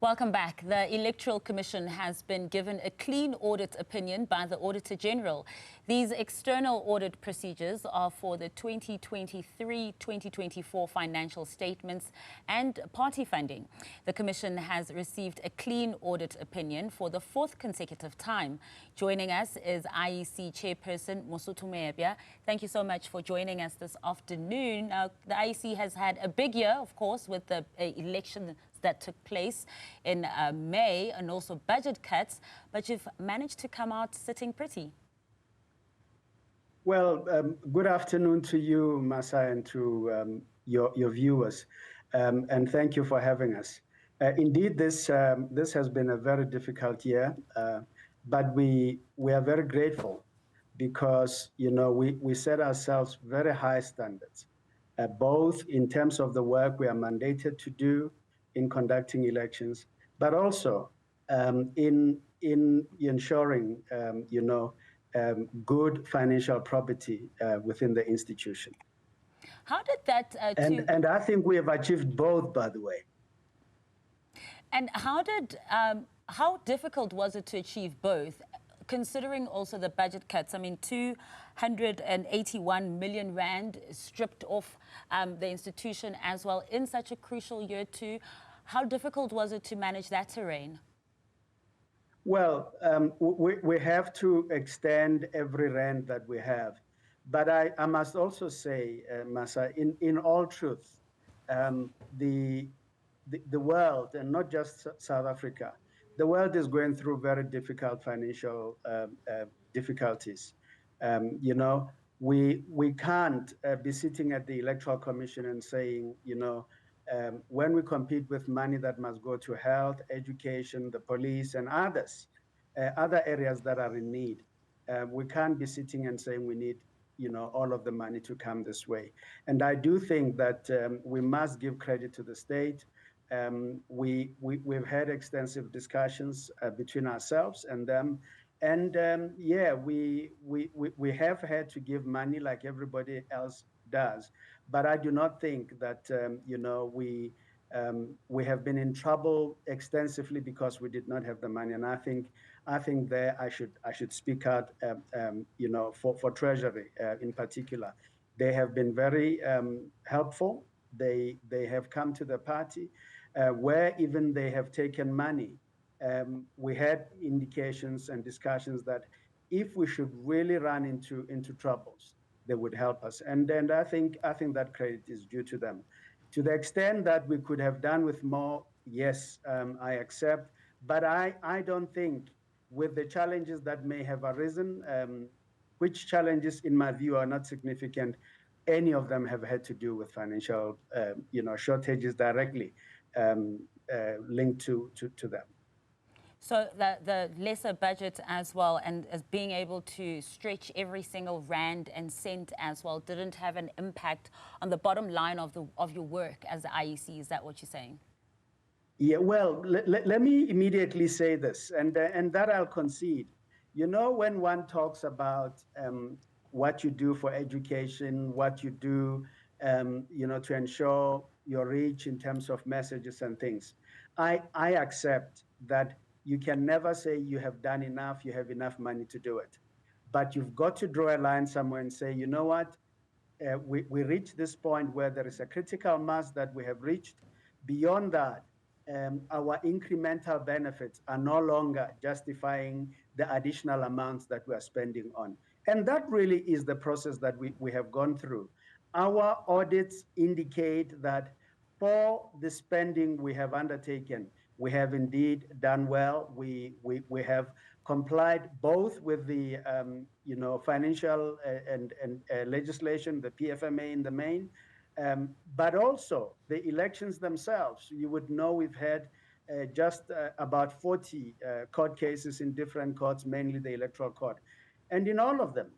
Welcome back. The Electoral Commission has been given a clean audit opinion by the Auditor-General. These external audit procedures are for the 2023-2024 financial statements and party funding. The Commission has received a clean audit opinion for the fourth consecutive time. Joining us is IEC chairperson Mosotho Moepya. Thank you so much for joining us this afternoon. Now, the IEC has had a big year, of course, with the election that took place in May, and also budget cuts, but you've managed to come out sitting pretty. Well, good afternoon to you, Masa, and to your viewers, and thank you for having us. Indeed, this has been a very difficult year, but we are very grateful because, you know, we set ourselves very high standards, both in terms of the work we are mandated to do in conducting elections, but also in ensuring, good financial property within the institution. How did that? And I think we have achieved both, by the way. And how difficult was it to achieve both, considering also the budget cuts? I mean, 281 million rand stripped off the institution as well in such a crucial year too. How difficult was it to manage that terrain? Well, we have to extend every rand that we have. But I must also say, Masa, in all truth, the world, and not just South Africa, the world is going through very difficult financial difficulties. We can't be sitting at the Electoral Commission and saying, when we compete with money that must go to health, education, the police, and other areas that are in need, we can't be sitting and saying we need, all of the money to come this way. And I do think that we must give credit to the state. We've had extensive discussions between ourselves and them. And we have had to give money like everybody else does. But I do not think that, we have been in trouble extensively because we did not have the money. And I think there I should speak out, for Treasury in particular. They have been very helpful. They have come to the party where even they have taken money. We had indications and discussions that if we should really run into troubles, they would help us. And I think that credit is due to them. To the extent that we could have done with more, yes, I accept. But I don't think, with the challenges that may have arisen, which challenges, in my view, are not significant, any of them have had to do with financial, shortages directly linked to them. So the lesser budget as well, and as being able to stretch every single rand and cent as well, didn't have an impact on the bottom line of your work as the IEC. Is that what you're saying? Yeah. Well, let me immediately say this, and that I'll concede. When one talks about what you do for education, what you do, to ensure your reach in terms of messages and things, I accept that. You can never say you have done enough, you have enough money to do it. But you've got to draw a line somewhere and say, you know what, we reach this point where there is a critical mass that we have reached. Beyond that, our incremental benefits are no longer justifying the additional amounts that we are spending on. And that really is the process that we have gone through. Our audits indicate that for the spending we have undertaken, we have indeed done well. We have complied both with the financial and legislation, the PFMA in the main, but also the elections themselves. You would know we've had just about 40 court cases in different courts, mainly the Electoral Court. And in all of them,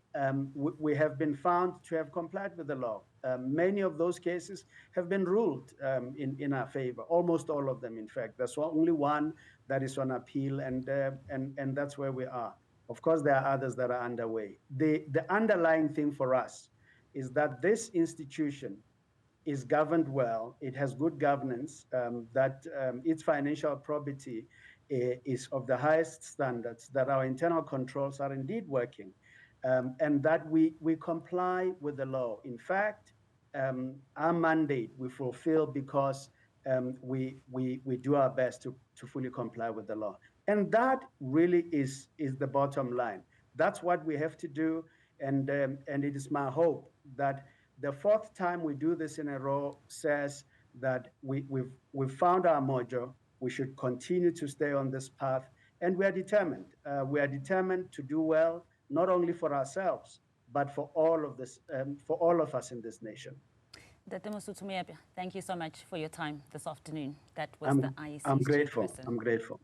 we have been found to have complied with the law. Many of those cases have been ruled in our favor, almost all of them, in fact. There's only one that is on appeal, and that's where we are. Of course, there are others that are underway. The underlying thing for us is that this institution is governed well, it has good governance, that its financial probity is of the highest standards, that our internal controls are indeed working, and that we comply with the law. In fact, our mandate we fulfill because we do our best to fully comply with the law. And that really is the bottom line. That's what we have to do. And it is my hope that the fourth time we do this in a row says that we've found our mojo. We should continue to stay on this path. And we are determined. We are determined to do well, not only for ourselves, but for all of this, for all of us in this nation. Dr. Mosotho Moepya, thank you so much for your time this afternoon. That was the IEC I'm grateful. chairperson. I'm grateful.